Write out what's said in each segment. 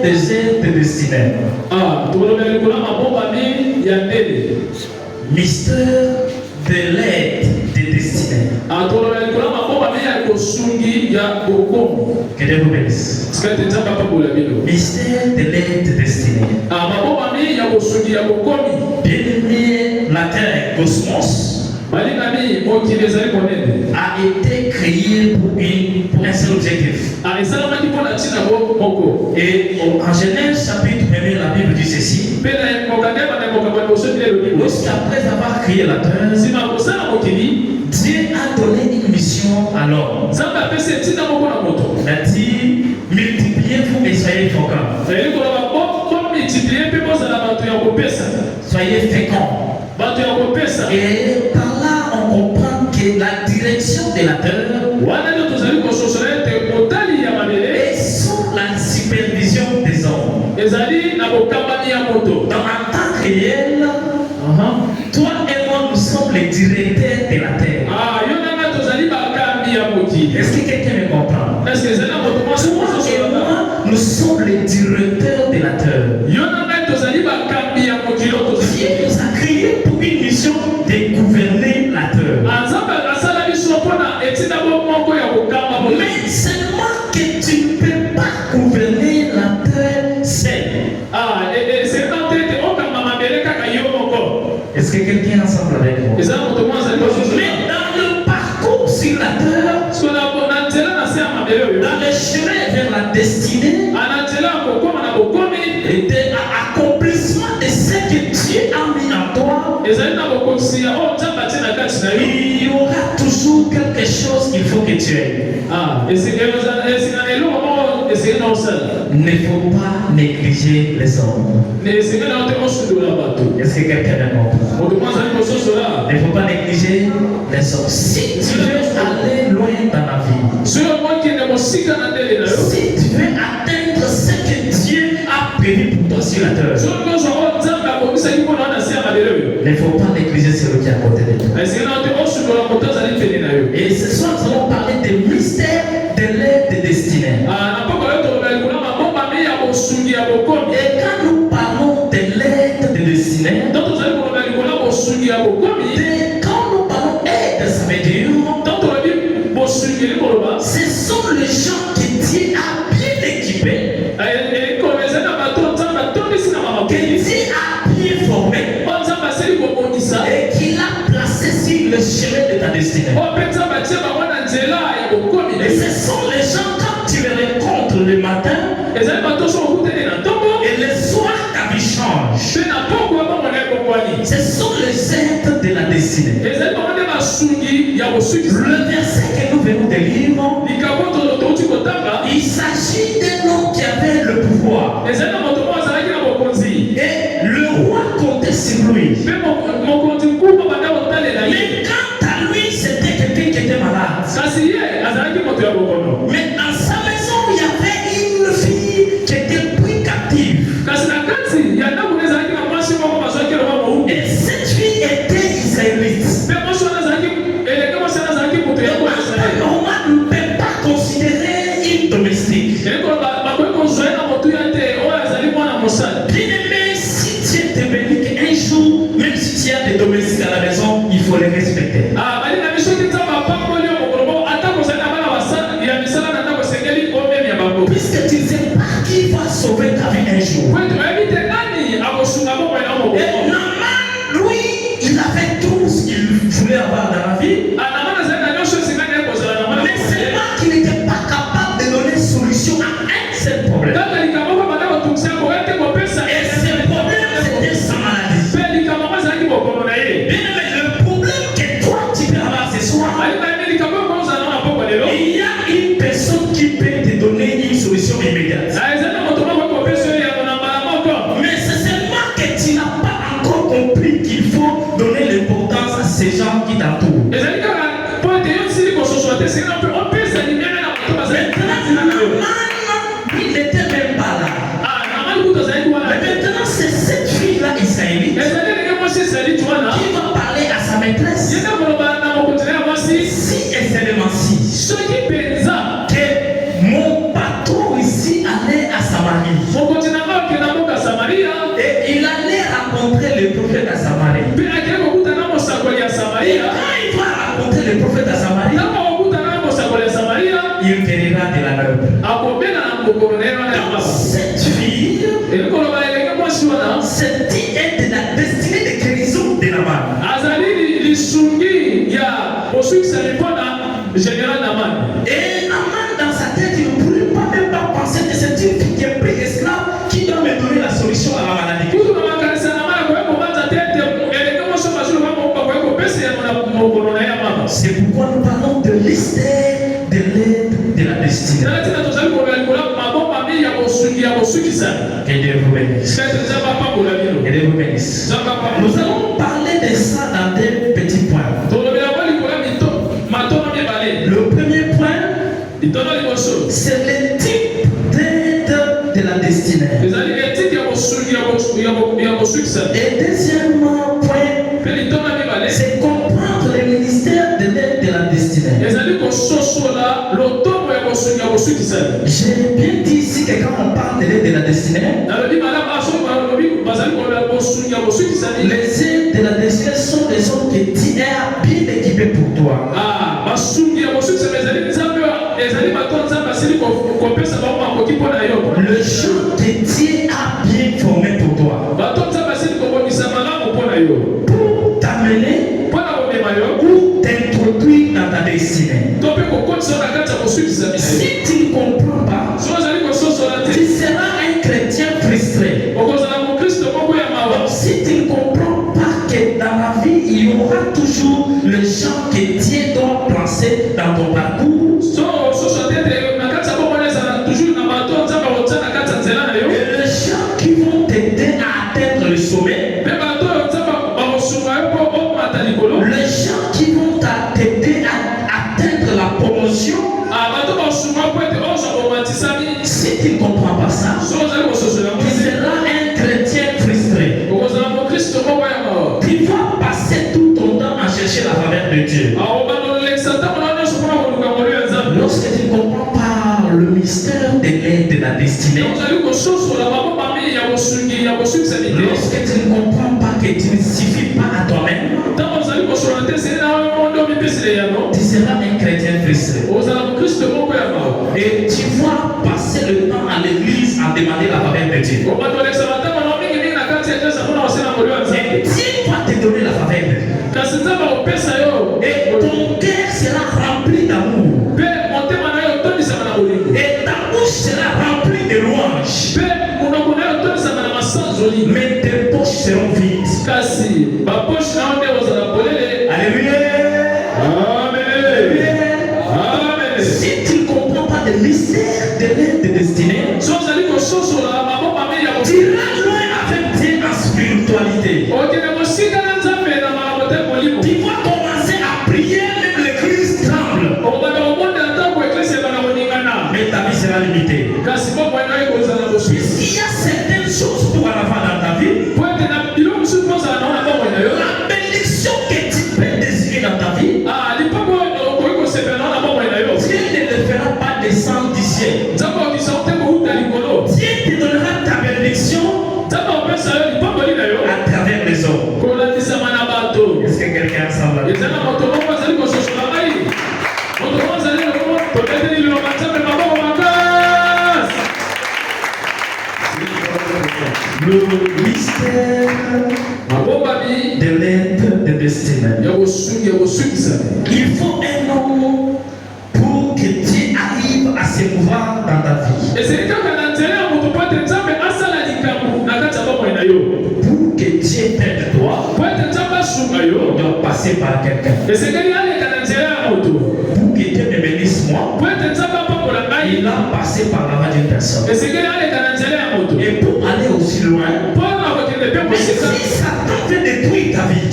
des aides destinées. Mystère de l'aide des destinées. Que Dieu vous bénisse. Mystère de l'aide destinée. Bien-aimé, la terre, cosmos, a été créé pour un seul objectif. Et en Genèse chapitre 1, la Bible dit ceci. Lorsqu'après avoir créé la terre, Dieu a donné une mission à l'homme. Il a dit, multipliez-vous et soyez féconds. Soyez féconds. Et par là, on comprend que la direction de la terre est sous la supervision des hommes. Dans un temps réel, toi et moi, nous sommes les directeurs de la terre. Est-ce que quelqu'un me comprend? Toi et moi, nous sommes les directeurs de la terre. Dieu nous a créés pour une mission de gouverner la terre. Mais seulement que tu ne peux pas gouverner la terre seul. Est-ce que quelqu'un est ensemble avec moi? Mais dans le parcours sur la terre, dans le chemin vers la destinée, et de l'accomplissement de ce que Dieu a mis en toi, il y aura toujours quelque chose qu'il faut que tu aies. Il ne faut pas négliger les hommes. Est-ce que quelqu'un me comprend? Il ne faut pas négliger les hommes. Si tu veux aller loin dans la vie, si tu veux atteindre ce que Dieu a prévu pour toi sur la terre, il ne faut pas négliger celui qui est à côté de toi. Et ce soir, nous allons parler des mystères de l'aide destinée. Et quand nous parlons de l'aide destinée, quand nous parlons d'aide, ça veut dire ce sont les gens que Dieu a bien équipés, que Dieu a bien formés et qu'il a placé sur le chemin de ta destinée. Et ce sont les gens, quand tu les rencontres le matin et le soir, ta vie change. Ce sont les aides de la destinée. Le verset que nous venons de lire, il s'agit d'un homme qui avait le pouvoir. Et le roi comptait sur lui. Mais quant à lui, c'était quelqu'un qui était malade. Mais dans sa maison, il y avait une fille qui était prise captive. Et cette fille était israélite. Normal ne peut pas considérer une domestique. Bien-aimé, si tu es devenu qu'un jour, même si tu as des domestiques à la maison, il faut les respecter. Puisque tu ne sais pas qui va sauver ta vie un jour. Et Naaman, lui, il avait tout ce qu'il voulait avoir dans la vie. Mais seulement qu'il n'était pas capable de donner solution à un seul problème. Et ce problème, c'était sa maladie. Bien-aimé, le problème que toi, tu peux avoir ce soir, il y a une personne qui peut te donner une solution immédiate. Mais c'est seulement que tu n'as pas lisungi ya bosuki répondre général Naman. Et Naman dans sa tête, il ne pourrait pas même pas penser que c'est une fille qui est pris esclave qui doit me donner la solution à la maladie. C'est pourquoi nous parlons de mystère de l'aide de la destinée. Que Dieu vous bénisse. Que Dieu vous bénisse. Nous allons parler de ça dans des petits points. Le premier point, c'est le type d'aide de la destinée. Et deuxièmement point, c'est comprendre le ministère de l'aide de la destinée. J'ai bien dit ici que quand on parle de l'aide de la destinée, les aides de la destinée sont des hommes que tu es bien équipés pour toi. Le champ que Dieu a bien formé pour toi. Pour t'amener ou t'introduire dans ta destinée. Si tu ne comprends pas, tu seras un chrétien frustré. Si tu ne comprends pas que dans la vie, il y aura toujours le champ que Dieu doit placer dans ton parcours, et les gens qui vont t'aider à atteindre le sommet, les gens qui vont t'aider à atteindre la promotion. Si tu ne comprends pas ça, tu seras un chrétien frustré. Tu vas passer tout ton temps à chercher la faveur de Dieu. Lorsque tu ne comprends pas le mystère de l'aide de la destinée, lorsque tu ne comprends pas que tu ne suffis pas à toi-même, tu seras un chrétien frustré. Et tu vas passer le temps à l'église à demander la faveur de Dieu. Et Dieu va te donner la faveur de Dieu. Et ton cœur sera rempli d'amour. Et ta bouche sera remplie de louanges. Mais tes poches seront vides. Alléluia. Amen. Si tu ne comprends pas le mystère de l'aide de destinée, tu iras loin avec Dieu en spiritualité. Tu vas commencer à prier, même l'église tremble. Mais ta vie sera limitée. Puisqu'il y a certaines choses pour en avoir dans ta vie, la bénédiction que tu peux désirer dans ta vie, Dieu ne le fera pas descendre du ciel. Dieu te donnera ta bénédiction à travers les hommes. Est-ce que quelqu'un semble là? Le mystère de l'aide de destinée. Il faut un homme pour que Dieu arrive à se mouvoir dans ta vie. Pour que Dieu t'aide toi, on doit passer par quelqu'un. Pour que Dieu me bénisse moi, il a passé par la main d'une personne. Et pour aller aussi loin, mais si Satan veut détruire ta vie, il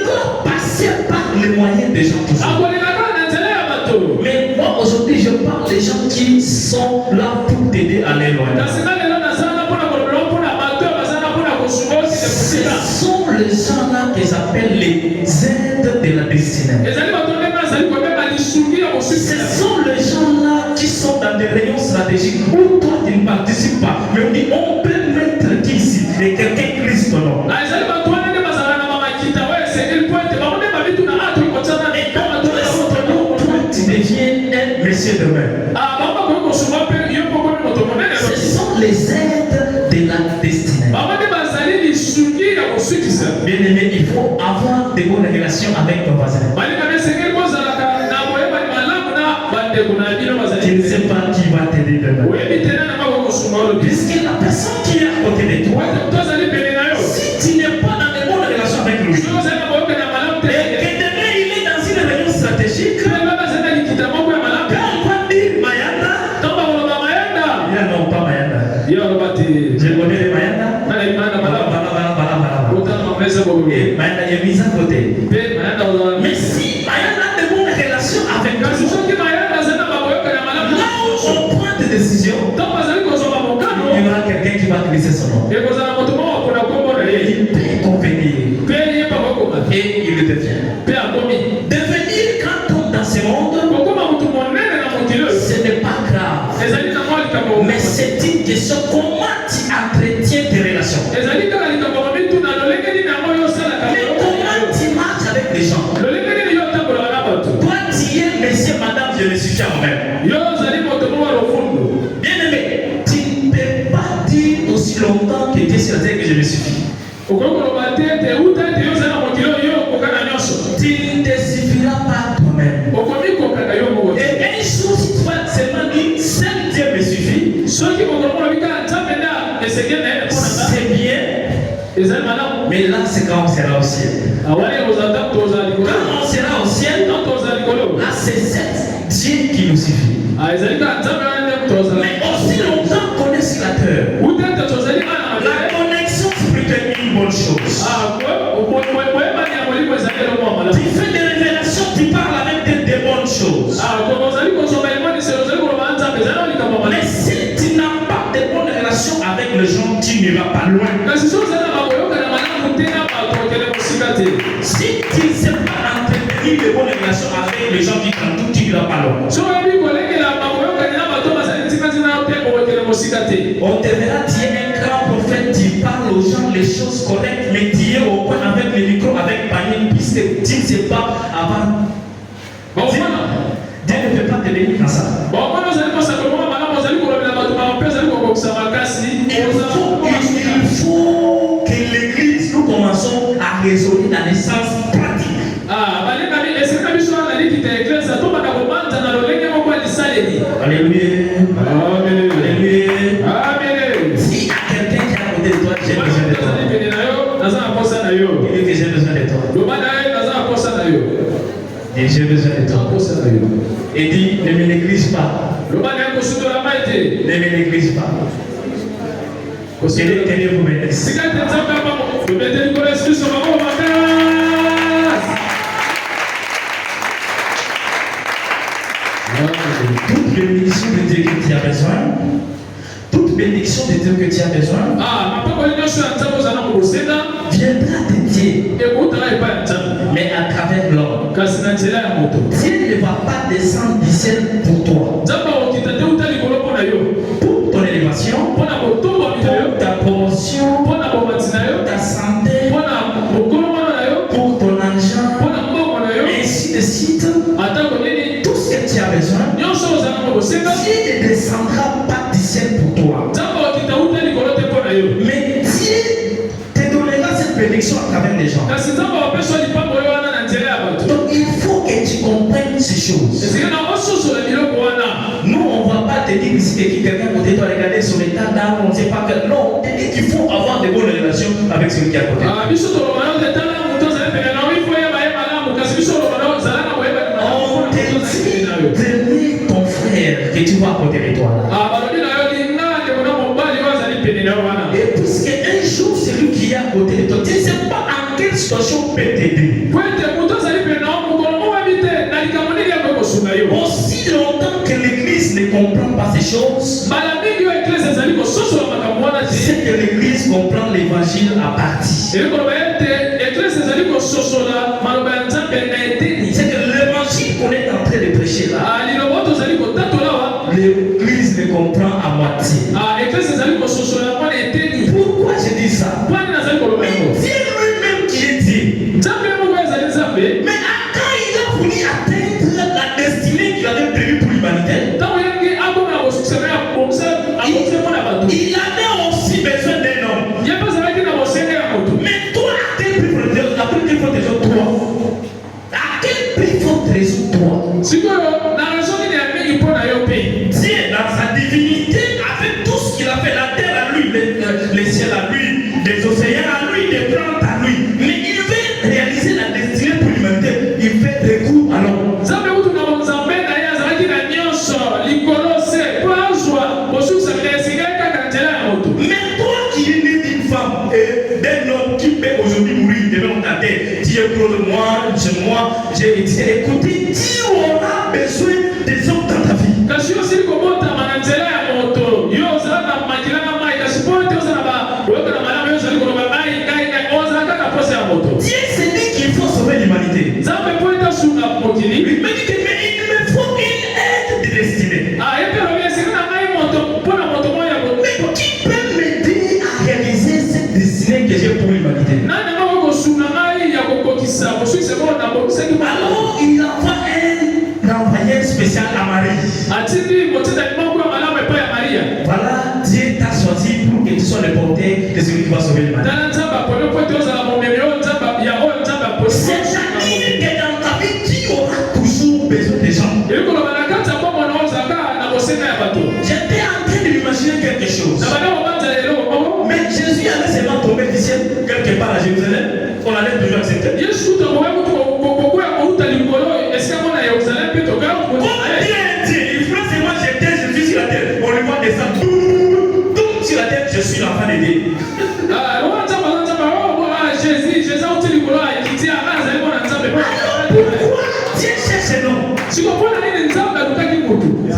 doit passer par les moyens des gens toujours. Mais moi aujourd'hui je parle des gens qui sont là pour t'aider à aller loin. Ce sont les gens là qu'ils appellent les aides de la destinée. Ce sont les gens là qui sont dans des rayons stratégiques où toi tu ne participes pas. Mais on dit on peut mettre qui ici et quelqu'un Christ non. Tu deviens un monsieur de main. Ce sont les aides de la destinée. Bien aimé, il faut Tu ne sais pas qui va t'aider demain. Puisque la personne qui est à côté de toi, si tu n'es pas dans de bonnes relations avec lui, et que demain il est dans une réunion stratégique, quand on va dire Mayanda, il y a non pas Mayanda. Je connais les Mayanda. Mayanda est mise à côté. Mais si Mayanda a de bonnes relations avec toi, là où on prend des décisions, il y aura quelqu'un qui va glisser son nom. Il peut convenir. Et il le devient. Devenir grand homme dans ce monde, ce n'est pas grave. Mais c'est une question comment tu entretiens tes relations. Mais comment tu marches avec les gens. Toi tu es monsieur, madame, je me suffis à moi-même. Bien aimé, tu ne peux pas dire aussi longtemps que tu es sur la terre que je me suffis. Tu ne te suffiras pas toi-même. Et un jour, si tu vas seulement dire, seul Dieu me suffit, c'est bien. Mais là, c'est quand on sera au ciel. Quand on sera au ciel, là, c'est seul Dieu qui nous suffit. Mais aussi longtemps qu'on est sur la terre, la connexion spirituelle est une bonne chose. Tu fais des révélations, tu parles avec des bonnes choses. Mais si tu n'as pas de bonnes relations avec les gens, tu ne vas pas loin. Si tu ne sais pas entretenir de bonnes relations avec les gens qui t'entourent, tu ne vas pas loin. On te verra, tu es un grand prophète, tu parles aux gens les choses correctes, mais tu es au coin avec le micro, avec panier, puisque tu ne sais pas avant. Dieu ne peut pas te bénir dans ça. Il faut que l'église, nous commençons à raisonner dans les sens pratiques. Alléluia. Alléluia. S'il y a quelqu'un qui est à côté de toi, j'ai besoin de toi. Il dit que j'ai besoin de toi. Et j'ai besoin de toi. Et dit, ne me néglige pas. Ne me néglige pas. Tenez vous bénir. Toute bénédiction de Dieu que tu as besoin, toute bénédiction de Dieu que tu as besoin, viendra de Dieu, mais à travers l'homme. Dieu ne va pas descendre du ciel pour toi, pour ton élévation, pour ta promotion, pour ta santé, pour ton argent, ainsi de suite. Tout ce que tu as besoin, Dieu ne descendra pas du ciel pour toi. Mais Dieu te donnera cette bénédiction à travers les gens. Donc il faut que tu comprennes ces choses. Nous, on ne va pas te dire ici que quelqu'un peut te regarder sur l'état d'âme, on ne sait pas que. Non, on te dit qu'il faut avoir de bonnes relations avec celui qui est à côté. Devenir ton frère que tu vois à côté de toi. Et puisque un jour celui qui est à côté de toi, tu ne sais pas en quelle situation peut t'aider. Aussi longtemps que l'église ne comprend pas ces choses, c'est que l'église comprend l'évangile à partie. C'est que l'évangile qu'on est en train de prêcher là, l'église le comprend à moitié. Pourquoi je dis ça? Mais Dieu lui-même qui est Dieu. Mais quand il a voulu atteindre la destinée qu'il avait prévue pour l'humanité, il avait aussi besoin d'un homme. Mais toi, à quel prix faut te résoudre toi? À quel prix faut te résoudre toi? Mais toi qui es né d'une femme et d'un homme qui peut aujourd'hui mourir devant ta tête, tu es pro de moi, j'ai été écouté, tu auras besoin des hommes dans ta vie. Dieu s'est dit qu'il faut sauver l'humanité. Mais il me faut une aide de destinée. Mais qui peut m'aider à réaliser cette destinée que j'ai pour l'humanité? Alors il envoie un envoyé spécial à Marie. Voilà, Dieu t'a choisi pour que tu sois le porteur de celui qui va sauver l'humanité. C'est-à-dire que dans ta vie, tu auras toujours besoin des gens. J'étais en train de m'imaginer quelque chose. Mais Jésus allait seulement tomber du ciel quelque part à Jérusalem. On allait toujours accepter. Il faut seulement jeter Jésus sur la terre. On lui voit descendre. Tout sur la terre, je suis l'enfant de Dieu. Pourquoi Dieu cherche un homme?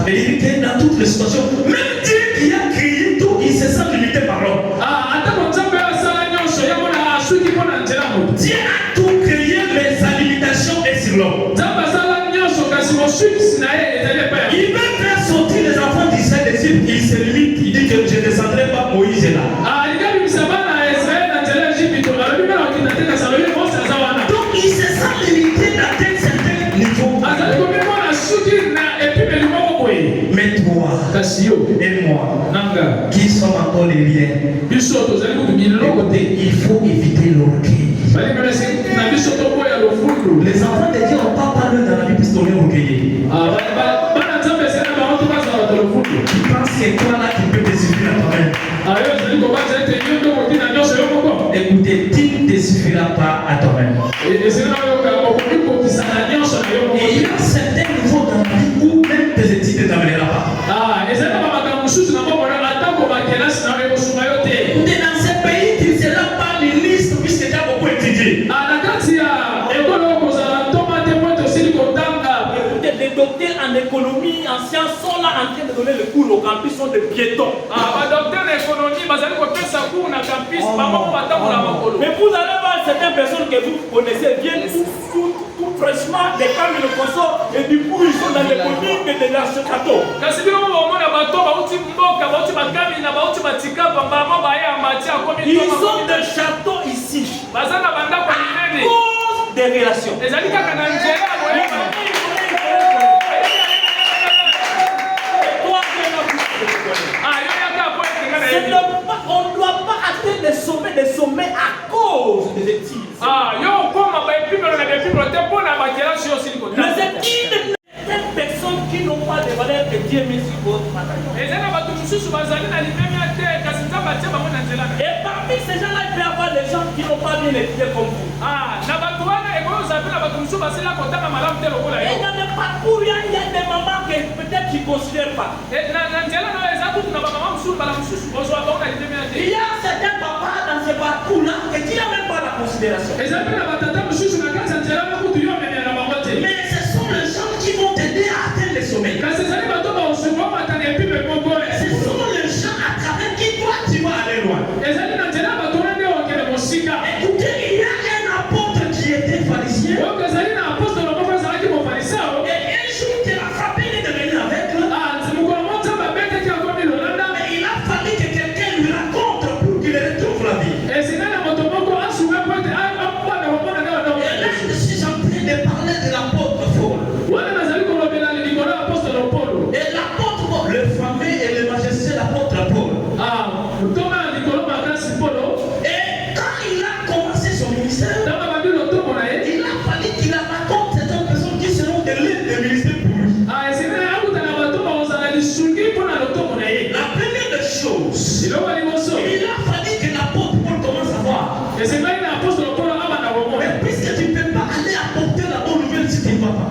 Et il dit que dans toutes les situations, même Dieu qui a créé tout, il se sent limité par l'homme. Dieu a tout créé, mais sa limitation est sur l'homme. Il veut faire sortir les enfants d'Israël d'Égypte, il se limite, il dit que je ne descendrai pas, Moïse est là. Donc il se sent limité d'atteindre certains niveaux. Mais toi et moi, qui sommes encore les liens, écoutez, il faut éviter l'orgueil. Les enfants de Dieu n'ont pas parlé dans la vie puisqu'on est orgueillés. Tu penses que toi là, tu peux te suffire à toi-même. Écoutez, tu ne te suffiras pas à toi-même. Et il y a certains niveaux dans la vie où même tes études ne t'amèneront pas. Dans ce pays, tu ne seras pas ministre puisque tu as beaucoup étudié. Les docteurs en économie, en sciences sont là en train de donner le cours au campus, sont des piétons. Mais vous allez voir certaines personnes que vous connaissez viennent tout fraîchement des camps de consort et du coup ils sont dans les communes de la château. Ils ont des châteaux ici à cause des relations. On ne doit pas atteindre des sommets à cause des études. Les études, certaines personnes qui n'ont pas de valeur que Dieu met sur votre matin. Et parmi ces gens-là, il peut y avoir des gens qui n'ont pas bien étudié comme vous. Et dans le parcours, il y a des mamans que peut-être tu ne considères pas. Il y a certains papas dans ce parcours-là que tu n'as même pas la considération. Mais ce sont les gens qui vont t'aider à atteindre les sommets. Ce sont les gens à travers qui toi tu vas aller loin. Écoutez, il y a un apôtre qui était pharisien. Et un jour il a frappé, il est devenu aveugle. Mais il a fallu que quelqu'un lui raconte pour qu'il retrouve la vie. Et là je suis en train de parler de l'apôtre Paul. Et l'apôtre Paul, le fameux et le majestueux apôtre Paul. Et quand il a commencé son ministère, il a fallu qu'il raconte certaines personnes qui seront de l'aide de ministère pour lui. La première des choses, il a fallu que l'apôtre Paul commence à voir. Mais puisque tu ne peux pas aller apporter la bonne nouvelle si tu ne vas pas.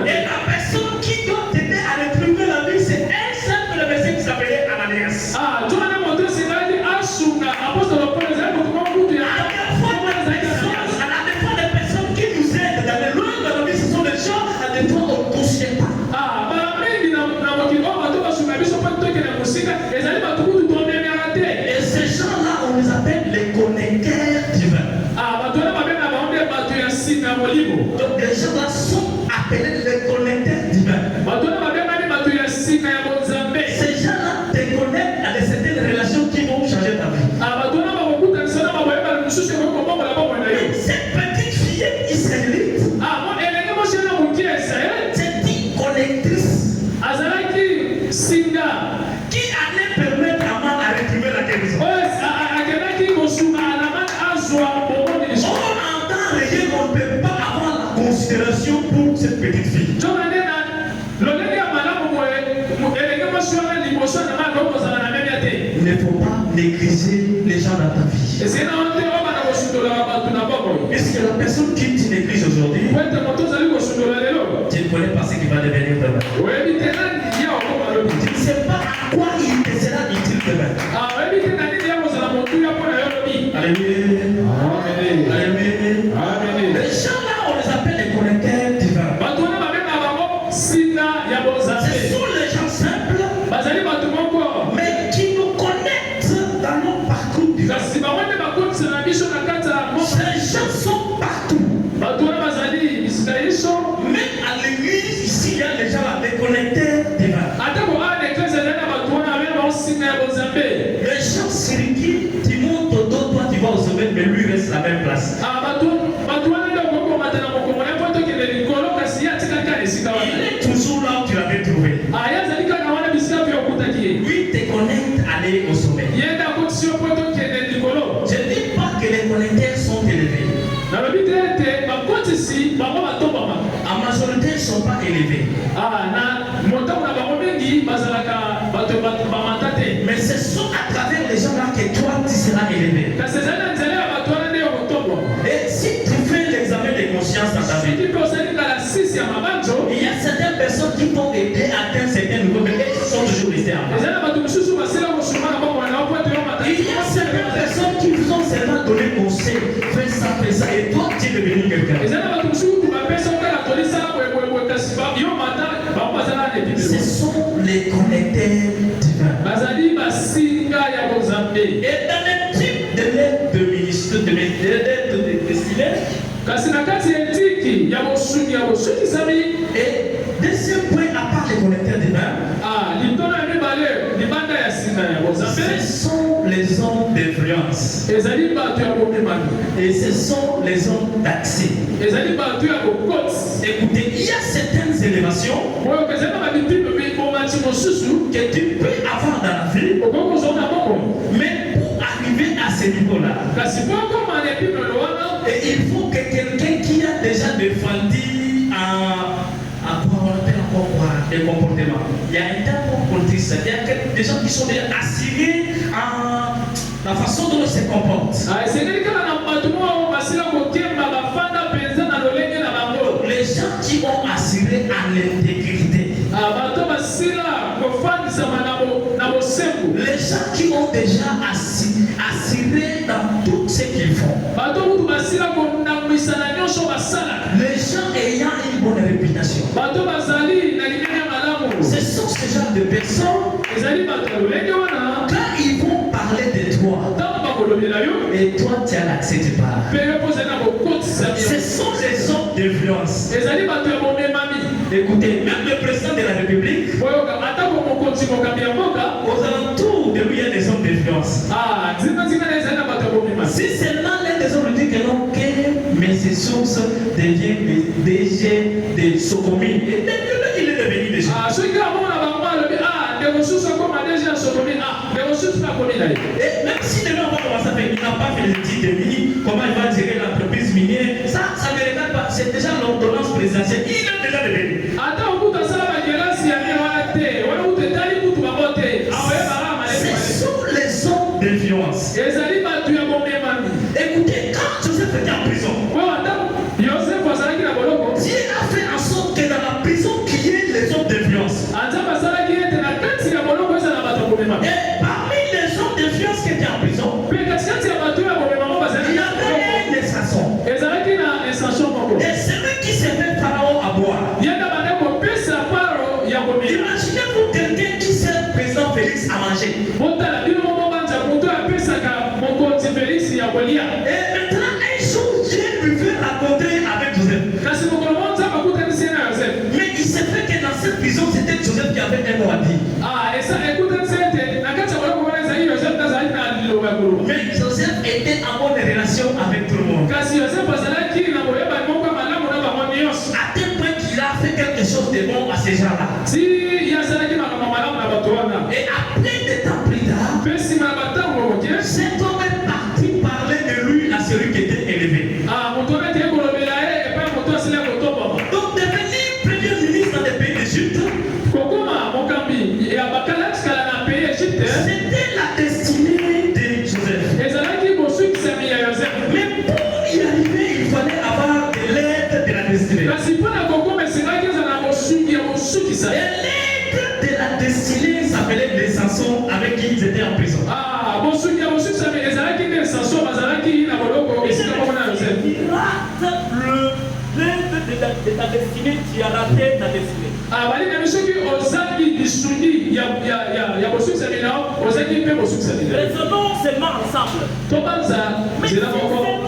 Et la personne qui doit t'aider à retrouver la vie, c'est un simple verset Et ces gens-là, on les appelle les connecteurs divins. Donc les gens-là sont appelés les connecteurs divins. Ces gens-là te connectent à certaines relations qui vont changer ta vie. Cette petite fille israélite, cette connectrice qui allait permettre à man à réprimer la guérison. On entend rien, on ne peut pas avoir la considération pour cette petite fille. Il ne faut pas négliger les gens dans ta vie. Est-ce que la personne qui tu négliges aujourd'hui, tu ne connais pas ce qui va devenir demain. Tu ne sais pas à quoi il te sera utile demain. Alléluia. Alléluia. Les gens là, on les appelle les connecteurs divins. Ce sont les gens simples, mais qui nous connectent dans nos parcours divins. Ces gens sont partout. Même à l'église, ici, il y a les gens là, les connecteurs divins. Les gens syriens, tu montes au dos, toi tu vas au sommet, mais lui reste à la même place. Il est toujours là où tu l'avais trouvé. Lui te connecte à aller au sommet. Je ne dis pas que les connecteurs sont élevés. En majorité, ils ne sont pas élevés. Mais ce sont à travers les gens là que toi tu seras élevé. Et si tu fais l'examen de conscience dans ta vie, il y a certaines personnes qui t'ont aidé à atteindre certains niveaux, mais elles sont toujours restées en bas. Il y a certaines personnes qui vous ont seulement donné conseil, fais ça, et toi tu es devenu quelqu'un. Ce sont les connecteurs divins. Et dans les types de l'aide de ministre, de destinée, et deuxième point, à part les connecteurs divins, ce sont les hommes d'influence. Et ce sont les hommes d'accès. Écoutez, il y a certaines élévations que tu peux avoir dans la vie, mais pour arriver à ce niveau-là, et il faut que quelqu'un qui a déjà défendu des comportements. Il y a un temps pour contexte. Il y a des gens qui sont déjà assurés à la façon dont ils se comportent. Les gens qui ont assuré à l'intégrité. Les gens qui ont déjà assuré dans tout ce qu'ils font. Les gens ayant une bonne réputation. Ce sont ce genre de personnes, quand ils vont parler de toi, et toi tu as l'accès de parler. Ce sont les hommes d'influence. Écoutez, même le président de la République, aux alentours de lui, il y a des hommes d'influence. Si seulement l'un des hommes dit que non, que mes sources deviennent des DG de Sokomi, et il est devenu déjà. Et même si demain on va commencer à faire, il n'a pas fait les titres de mini, comment il va gérer l'entreprise minière, ça ne regarde pas, c'est déjà l'ordonnance présidentielle, il est déjà devenu. Ce sont les hommes d'influence. Écoutez, quand Joseph était en prison, Dieu a fait en sorte que dans la prison qu'il y ait les hommes d'influence. Et parmi les hommes d'influence qui étaient en prison, il y avait un assassin. Et celui qui servait Pharaon à boire. Imaginez-vous quelqu'un qui sert président Félix marché. Et maintenant, un jour, Dieu lui veut rencontrer avec Joseph. Mais il s'est fait que dans cette prison, c'était Joseph qui avait un mot à dire. Mais Joseph était en bonne relation avec tout le monde. À tel point qu'il a fait quelque chose de bon à ces gens-là. Et après des temps plus tard, cet homme est parti parler de lui à celui qui était élevé. Donc devenir premier ministre dans les pays d'Égypte, c'était la destinée de Joseph. Mais pour y arriver, il fallait avoir de l'aide de la destinée. Et l'aide de la destinée s'appelait les Samson avec qui ils étaient en prison. De ta destinée, tu as raté ta destinée. Raisonnons seulement ensemble. Mais seulement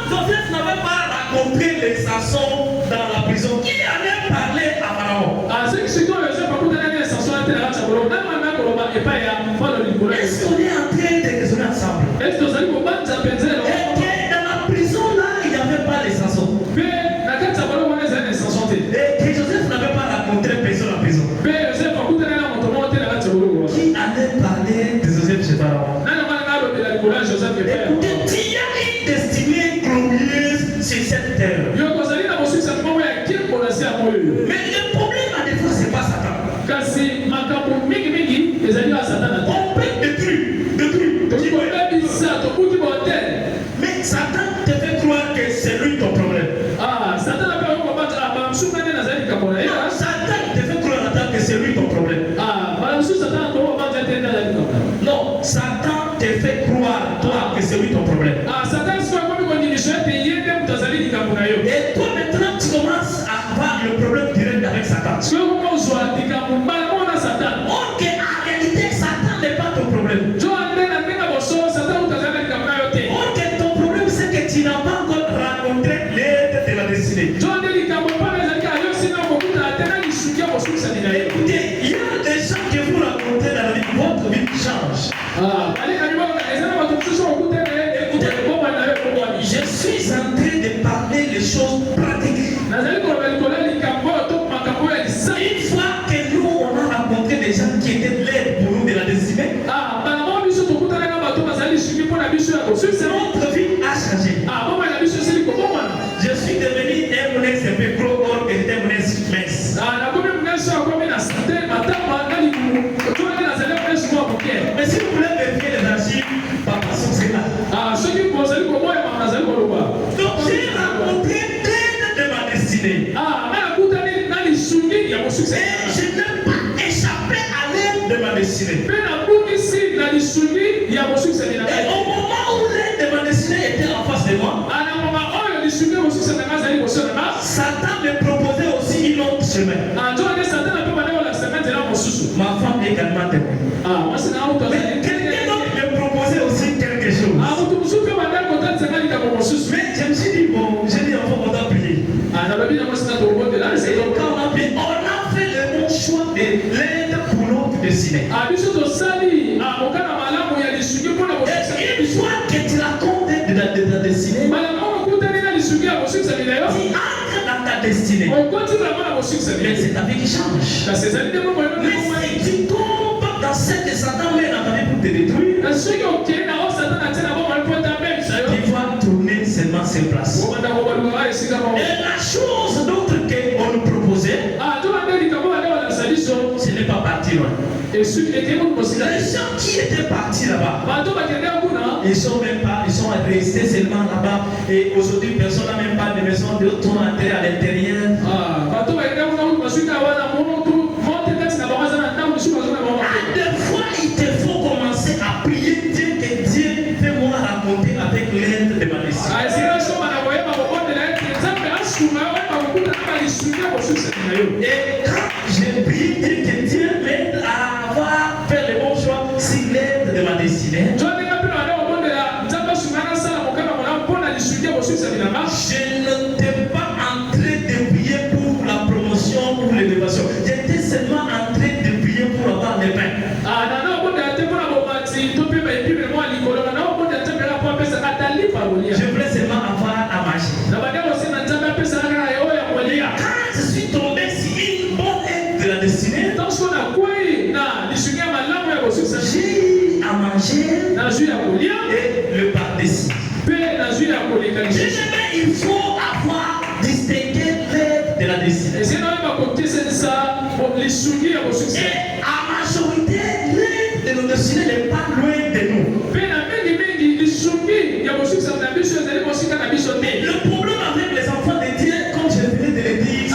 Joseph n'avait pas rencontré les Samson dans la prison. Qui allait parler à Pharaon? Est-ce qu'on est en train de raisonner ensemble? Et que dans la prison là, il n'y avait pas les Samson. Et que Joseph n'avait pas rencontré personne en prison. Qui allait parler de Joseph chez Pharaon? Écoutez, il y a une destinée glorieuse sur cette terre. Mais le problème à des fois, c'est pas Satan. On peut détruire. Mais Satan te fait croire que c'est lui ton problème. Non, Satan te fait croire que c'est lui ton problème. Non, Satan te fait croire toi que c'est lui ton problème. Et toi maintenant tu commences à avoir le problème direct avec Satan. Ok, en réalité Satan n'est pas ton problème. Ok, ton problème c'est que tu n'as pas encore rencontré l'aide de la destinée. Écoutez, il y a des gens que vous rencontrez dans la vie, votre vie change. Écoutez, je suis en train de parler les choses pratiques. Une fois que nous on a rencontré des gens qui étaient l'aide pour nous de la destinée, notre vie a changé. Je suis devenu un monnaie un peu gros or que j'étais monnaie mince. Mais si vous voulez vérifier les archives, papa sont là. Donc j'ai rencontré l'aide de ma destinée. Et je n'ai pas échappé à l'aide de ma destinée. Et au moment où l'aide de ma destinée était en face de moi, Satan me proposait aussi une autre chemin. Ma femme également témoigne. Mais quelqu'un d'autre me proposait aussi quelque chose. Mais je me suis dit, bon, j'ai dit, on va prier. Et quand on a prié, on a fait le bon choix de l'aide pour notre destinée. Et une fois que tu racontes de ta destinée, tu entres dans ta destinée. Mais c'est ta vie qui change. Mais si tu tombes dans cette Satan met dans ta vie pour te détruire, tu vas tourner seulement sur place. Et la chose d'autre qu'on nous proposait, ce n'est pas parti loin. Les gens qui étaient partis là-bas, ils sont restés seulement là-bas. Et aujourd'hui, personne n'a même pas de maison, d'autres sont entrés à l'intérieur. Des fois, il te faut commencer à prier Dieu que Dieu fait-moi raconter avec l'aide de ma mission. Et quand j'ai prié Dieu que Dieu m'aide à avoir fait le bon choix, sur l'aide de ma destinée. Je n'étais pas en train de prier pour la promotion, pour l'élévation. J'étais seulement en train de prier pour avoir les pains. Je voulais seulement avoir à manger. Quand je suis tombé sur une bonne aide de la destinée, j'ai à manger et le par-dessus. Il faut avoir distingué l'aide de la destinée. Et à majorité, l'aide de nos destinées n'est pas loin de nous. Le problème avec les enfants de Dieu, comme je venais de le dire,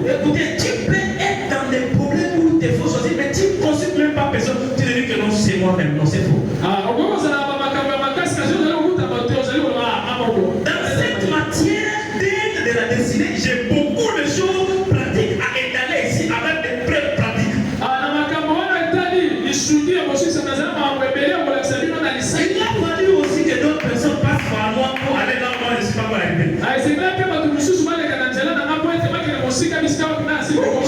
écoutez, tu peux être dans des problèmes où il faut choisir, mais tu ne consultes même pas personne. Tu te dis que non, c'est moi-même, non, c'est faux. Dans cette matière d'aide de la destinée, j'ai beaucoup de choses pratiques à étaler ici avec des preuves pratiques. Il a fallu aussi que d'autres personnes passent par moi pour aller là où moi je ne suis pas arrivé.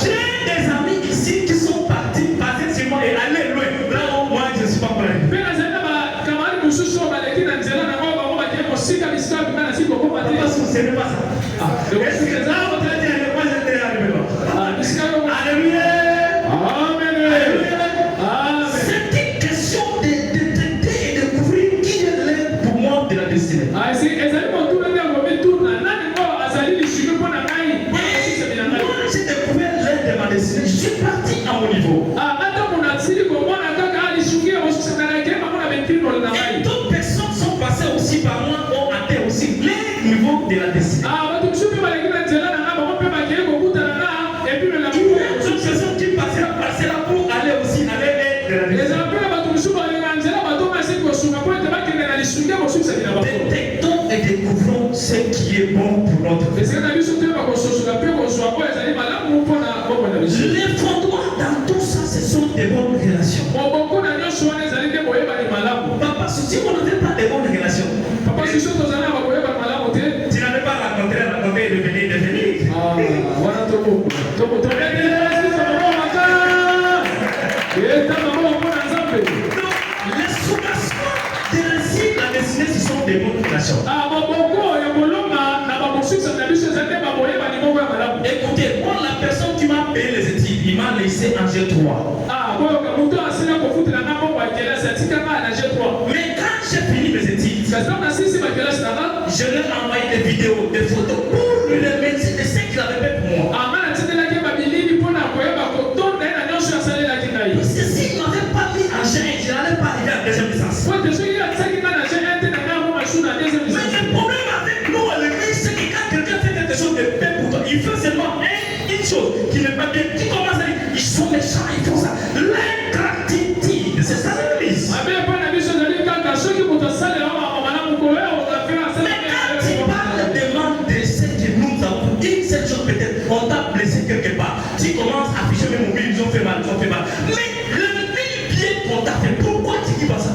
J'ai des amis ici qui sont partis passer sur moi et aller loin là où moi je ne suis pas arrivé. Parce que ce n'est pas ça. Est-ce que ça va te dire que moi je n'étais arrivé là? Alléluia. Amen. C'est une question de traiter et de découvrir qui est l'aide pour moi de la destinée. Moi j'ai découvert l'aide de ma destinée. Je suis parti à mon niveau. Et d'autres personnes sont passées aussi par moi, ont atteint aussi les niveaux de la destinée. Il y a d'autres personnes qui passaient là pour aller aussi avec l'aide de la destinée. Détectons et découvrons ce qui est bon pour notre vie. Les fondements dans tout ça, ce sont des bonnes relations. Papa, si on n'avait pas de bonnes relations, tu n'avais pas raconté de venir. Les soumissions de réussir la destinée, ce sont des bonnes relations. Écoutez, moi, la personne qui m'a payé les études, il m'a laissé en G3. Mais quand j'ai fini mes études, je lui ai envoyé des vidéos, des photos pour lui remercier de ce qu'il avait fait pour moi. Parce que s'il ne m'avait pas mis en chaîne, je n'allais pas arriver à la deuxième licence. Mais le problème avec nous, c'est que quand quelqu'un fait quelque chose de bien pour toi, il fait seulement une chose qui n'est pas bien. Tu commences à dire, ils sont méchants, ils font ça. L'ingratitude, c'est ça l'église. Mais quand tu parles de manque de ce que nous avons, une seule chose peut-être, on t'a blessé quelque part. Tu commences à afficher mes mobiles, ils ont fait mal, Mais le mille pieds qu'on t'a fait, pourquoi tu dis pas ça?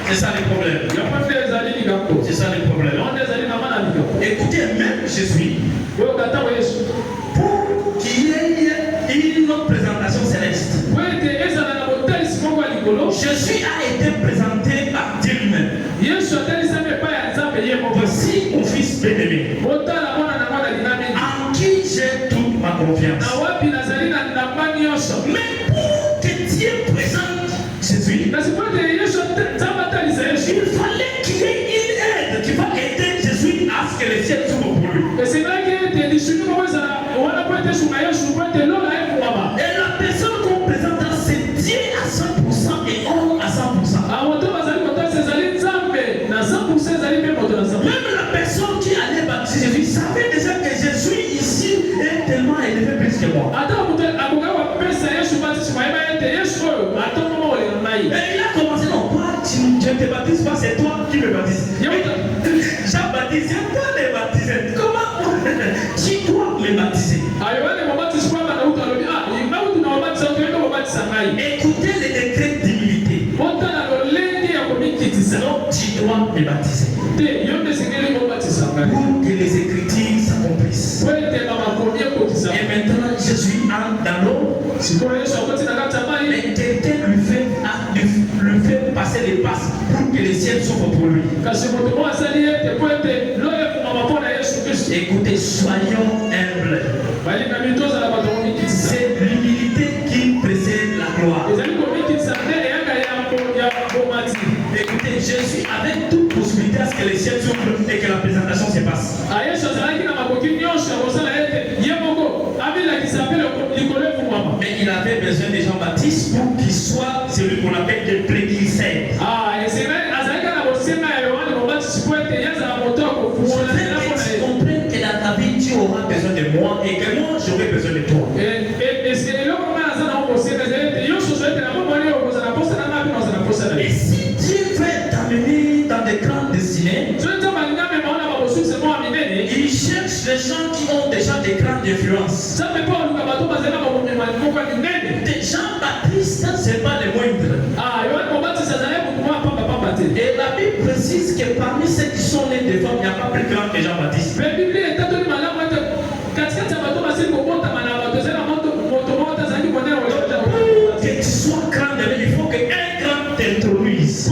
C'est ça les problèmes. C'est ça les problèmes. Écoutez, même Jésus, pour qu'il y ait une autre présentation céleste, Jésus a été présenté par Dieu lui-même. Voici mon fils bien-aimé, en qui j'ai toute ma confiance. Mais pour que Dieu présente Jésus, il fallait qu'il y ait une aide qui va aider Jésus à ce que les ciels s'ouvrent pour lui. Et la personne qu'on présente, c'est Dieu à 100% et homme à 100%. Même la personne qui allait baptiser Jésus savait déjà que Jésus ici est tellement élevé plus que moi. Et il a commencé, non, toi, je ne te baptise pas, c'est toi qui me baptises. baptiser, toi les baptiser. Comment tu dois les baptiser? Écoutez les décrets d'humilité. Donc tu dois les baptiser. Pour que les écritures s'accomplissent. Et maintenant Jésus entre dans l'eau. Mais quelqu'un lui fait passer les passes pour que les ciels s'ouvrent pour lui. Écoutez, soyons humbles. C'est l'humilité qui précède la gloire. Écoutez, Jésus avait toute possibilité à ce que les ciels s'ouvrent et que la présentation se passe. Mais il avait besoin des Jean-Baptiste pour qu'il soit celui qu'on appelle le précurseur. Tu comprends que dans ta vie, tu auras besoin de moi et que moi, j'aurai besoin de toi. Et si Dieu veut t'amener dans des grandes destinées, il cherche les gens qui ont déjà des grandes influences. Jean-Baptiste, ce n'est pas le moindre. Et la Bible précise que parmi ceux qui sont nés de femmes, il n'y a pas plus grand que Jean-Baptiste. Que tu sois grand, il faut qu'un grand t'introduise.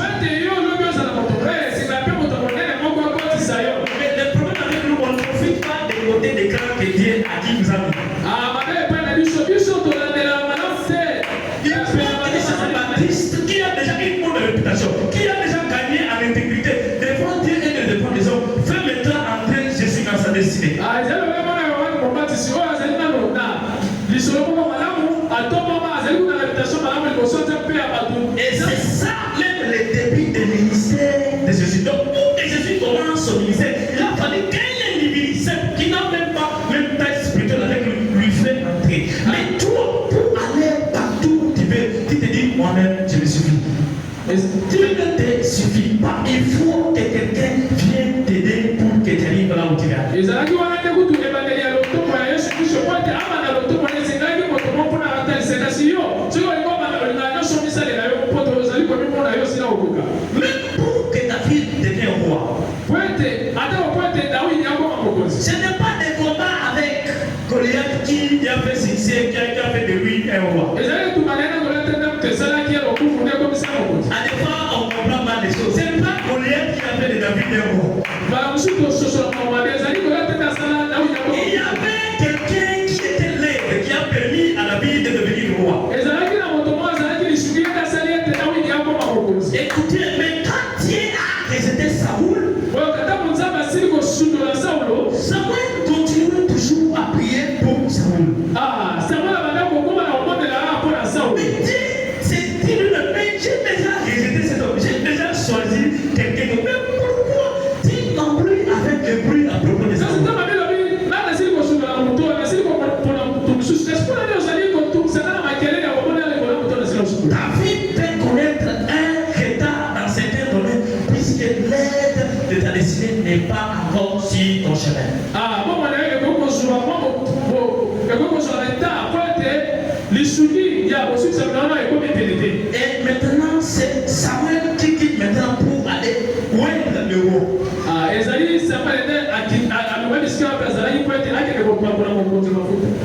Mais le problème avec nous, on ne profite pas des côtés des grands que Dieu a dit nous avons. Jean-Baptiste qui a déjà une bonne réputation, qui a déjà gagné en intégrité devant Dieu et devant les hommes, fait maintenant entrer Jésus dans sa destinée. Et c'est ça même le début du ministère de Jésus. Donc pour que Jésus commence son ministère, il a fallu qu'il y ait un ministère qui n'a même pas même taille spirituelle avec lui fait entrer. Mais toi, pour aller partout où tu veux, tu te dis moi-même je me suffis. Dieu ne te suffit pas. Il faut que quelqu'un vienne t'aider pour que tu arrives là où tu vas. Même pour que David devienne roi, ce n'est pas des combats avec Goliath qui a fait succès, qui a fait de lui un roi. À des fois, on comprend mal les choses. Ce n'est pas Goliath qui a fait de David un roi. Il y avait quelqu'un qui était l'aide, qui a permis à David de devenir roi. Écoutez, mais quand Dieu a rejeté Saoul, Samuel continuait toujours à prier pour Saoul. Mais Dieu s'est dit lui-même, j'ai déjà rejeté cet homme, j'ai déjà choisi quelqu'un d'autre. Mais pourquoi tu t'embrouilles avec le bruit à propos de Saoul? David peut connaître un retard dans certains domaines puisque l'aide de ta destinée n'est pas encore sur ton chemin. Et maintenant, c'est Samuel qui quitte maintenant pour aller oindre le roi.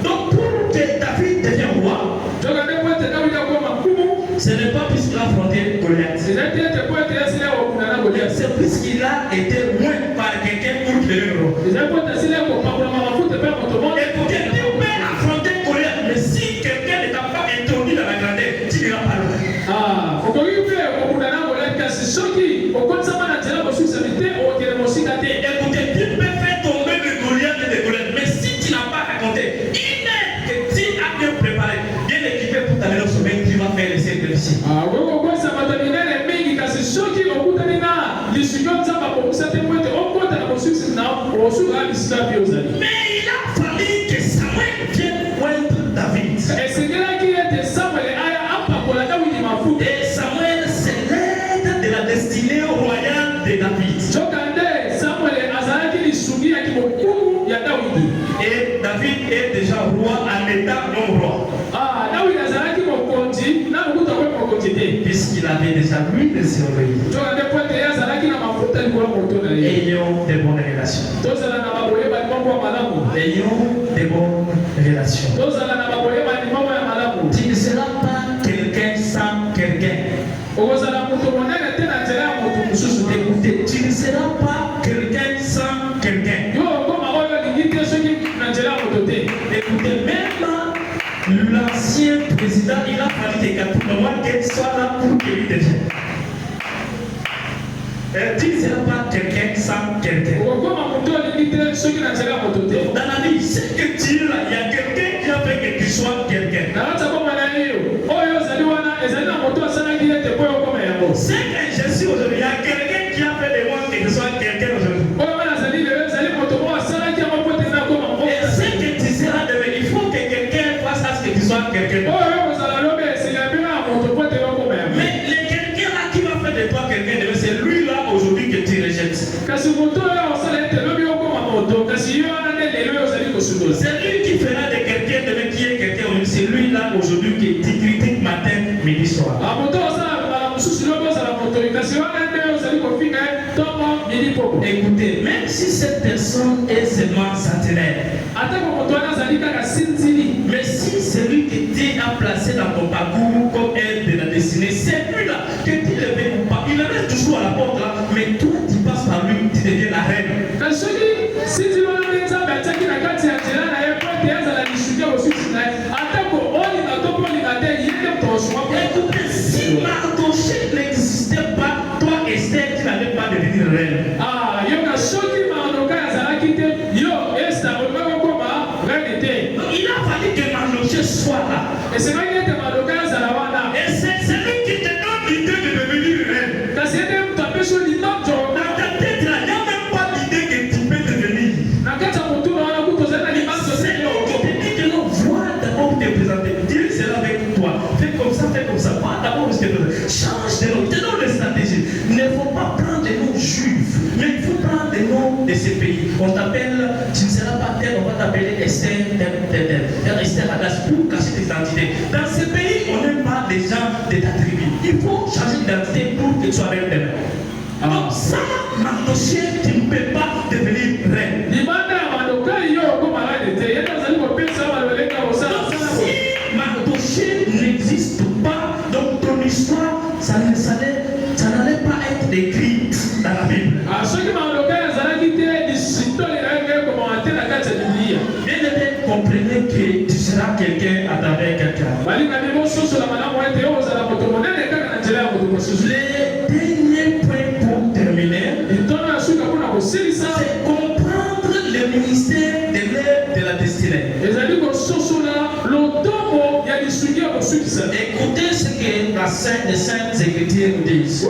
Donc pour que David devienne roi, ce n'est pas puisqu'il a affronté Goliath. C'est puisqu'il a été oint par quelqu'un pour devenir roi. Et pour que Dieu puisse affronter Goliath, mais si quelqu'un ne t'a pas introduit dans la grandeur, tu n'iras pas loin. Écoutez, Dieu peut faire tomber le Goliath et de Goliath, mais si tu n'as pas raconté une aide que Dieu a bien préparée, bien équipée pour t'amener au sommet, tu vas faire les cercles ici. Mais il a fallu que Samuel vienne oindre David. Et Samuel, c'est l'aide de la destinée royale de David. Et David est déjà roi en état non roi. Puisqu'il avait déjà l'huile sur lui. Ayons des bonnes relations. Ayons des bonnes relations. Tu ne seras pas quelqu'un sans quelqu'un. Écoutez, tu ne seras pas quelqu'un sans quelqu'un. Écoutez, même l'ancien président, il a fallu que Katouna qu'elle soit là pour qu'il devienne. Tu ne seras pas quelqu'un sans quelqu'un. Dans la vie, c'est que tu es là, il y a quelqu'un qui a fait que tu sois quelqu'un. C'est que je suis aujourd'hui, il y a quelqu'un qui a fait de moi que je sois quelqu'un aujourd'hui. Et c'est que tu seras demain, il faut que quelqu'un fasse à ce que tu sois quelqu'un. Mais le quelqu'un là qui va faire de toi quelqu'un demain, c'est lui là aujourd'hui que tu rejettes. C'est lui qui fera de quelqu'un demain qui est quelqu'un aujourd'hui. C'est lui là aujourd'hui que tu critiques matin, midi, soir. Écoutez, même si cette personne est seulement centenaire, mais si celui que Dieu a placé dans ton parcours comme aide de la destinée, c'est lui là, que tu le veux ou pas, il reste toujours à la porte là, mais toi tu passes par lui, tu deviens la reine. Écoutez, si Mardoché n'existait pas, toi Esther, tu n'allais pas devenir reine. Il a fallu que Mardoché soit là. Et c'est lui qui te donne l'idée de devenir reine. Dans ta tête là, il n'y a même pas l'idée que tu peux devenir. C'est lui qui te dit que non, vois d'abord te présenter. Dieu sera avec toi. Fais comme ça, fais comme ça. Vois d'abord te présenter. Change de nom, te donne des stratégies. Il ne faut pas prendre des noms juifs, mais il faut prendre des noms de ces pays. On t'appelle, tu ne seras pas tel, on va t'appeler Esther, Esther Adas pour cacher tes identités. Dans ces pays, on n'aime pas les gens de ta tribu. Il faut changer d'identité pour que tu sois reine demain. Donc ça, Mardoché, tu ne peux pas devenir reine. Si Mardoché n'existe pas, donc ton histoire, ça n'allait pas être écrite dans la Bible. Bien aimé, comprenez que tu seras quelqu'un à travers quelqu'un. Le dernier point pour terminer, c'est comprendre le ministère de l'œuvre de la destinée. Écoutez ce que les Saintes Écritures nous disent.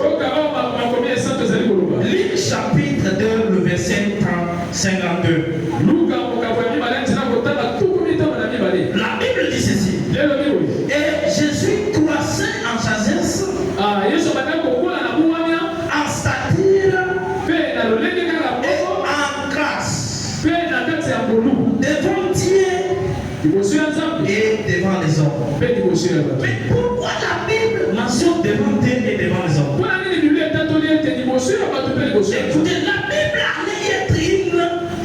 Luc chapitre 2, le verset 52. La Bible dit ceci. Et Jésus croissait en sagesse, en stature et en grâce devant Dieu et devant les hommes. Mais pourquoi la Bible mentionne devant Dieu et devant les hommes? Écoutez, la Bible allait être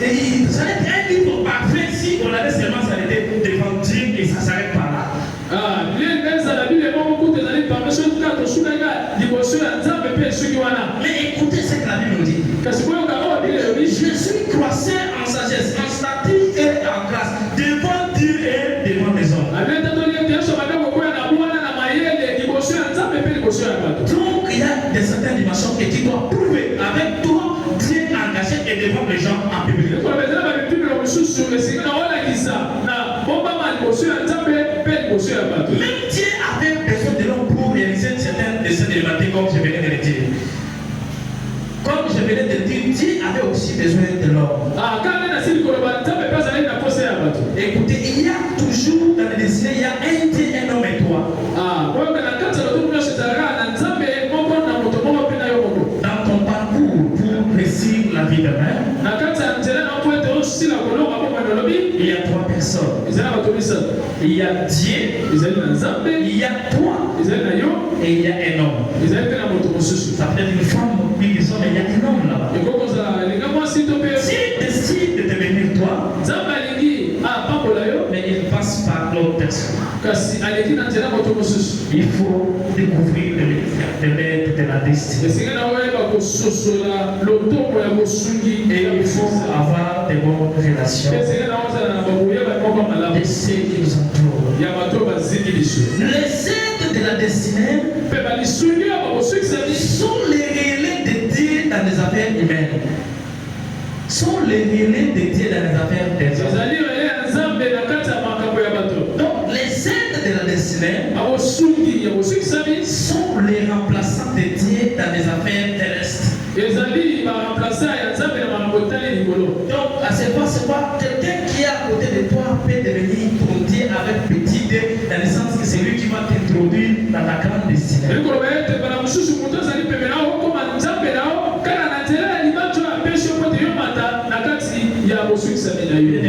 un livre parfait si on allait seulement s'arrêter devant Dieu et ça s'arrête par là. Mais écoutez ce que la Bible nous dit. Jésus croissait en sagesse, en stature et en grâce devant Dieu et devant les hommes. Donc il y a des certaines dimensions que tu dois prouver avec toi, Dieu engagé et devant les gens en public. Même Dieu avait besoin de l'homme pour réaliser certaines de ces éléments comme je venais de le dire. Comme je venais de le dire, Dieu avait aussi besoin de l'homme. Écoutez, il y a toujours dans les destinées, il y a un Dieu, un homme et toi. Dans ton parcours pour réussir la vie demain, Il y a trois personnes. Il y a Dieu, il y a toi, et il y a un homme. Ça peut être une femme, puis des hommes, mais il y a un homme là-bas. Si il décide de devenir toi, mais il passe par l'autre personne. Il faut découvrir de l'aide de la destinée. Et il faut avoir des bonnes relations de ceux qui nous entourent. Les aides de la destinée sont les relais de Dieu dans les affaires humaines. Sont les relais de Dieu dans les affaires des hommes. Donc les aides de la destinée sont les remplaçants de Dieu dans les affaires terrestres. Donc à ce point, quelqu'un qui est à côté de toi peut devenir ton Dieu avec petit D, dans le sens que c'est lui qui va t'introduire dans la grande destinée.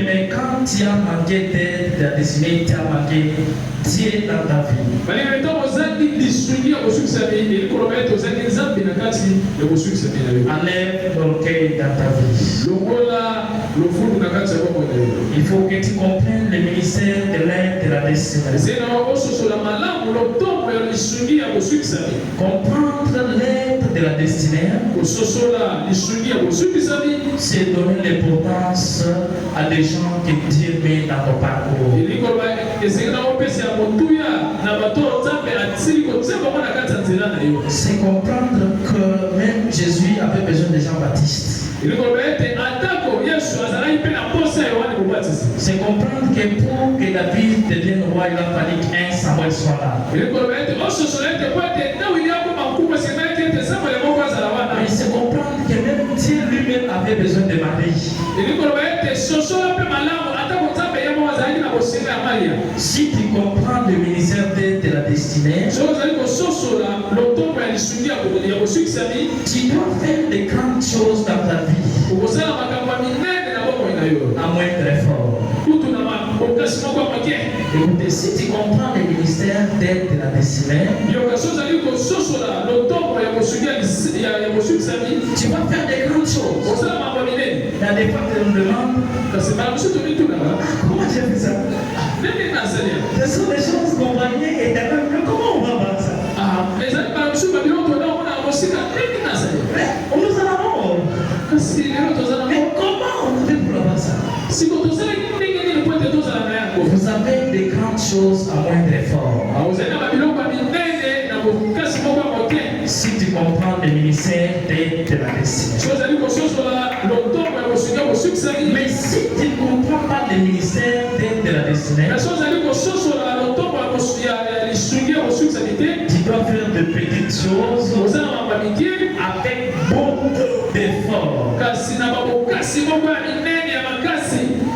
Mais quand tu as manqué d'aide de la destinée, tu as manqué Dieu dans ta vie. Enlève l'orgueil dans ta vie. Il faut que tu comprennes le ministère de l'aide de la destinée. Comprendre l'aide de la destinée, c'est donner l'importance à des gens que Dieu met dans ton parcours. C'est comprendre que même Jésus avait besoin de Jean-Baptiste. C'est comprendre que pour que David devienne roi, il a fallu qu'un Samuel soit là. Mais c'est comprendre que même Dieu lui-même avait besoin de Marie. Si tu comprends le ministère de la destinée, tu dois faire de grandes choses dans ta vie à moindre effort. Écoutez, si tu comprends le ministère d'aide de la destinée, tu vas faire de grandes choses. Il y a des fois que nous demandons comment j'ai fait ça. Ce sont des choses qu'on voyait et comment on va voir ça? On nous en avons. Mais comment on fait pour avoir ça? Vous avez des grandes choses à moindre effort. Si tu comprends le ministère de la destinée. Mais si tu ne comprends pas le ministère de la destinée, tu dois faire de petites choses avec beaucoup d'efforts.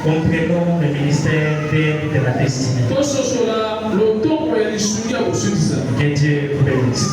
Comprenons le ministère de la destinée. Que Dieu vous bénisse.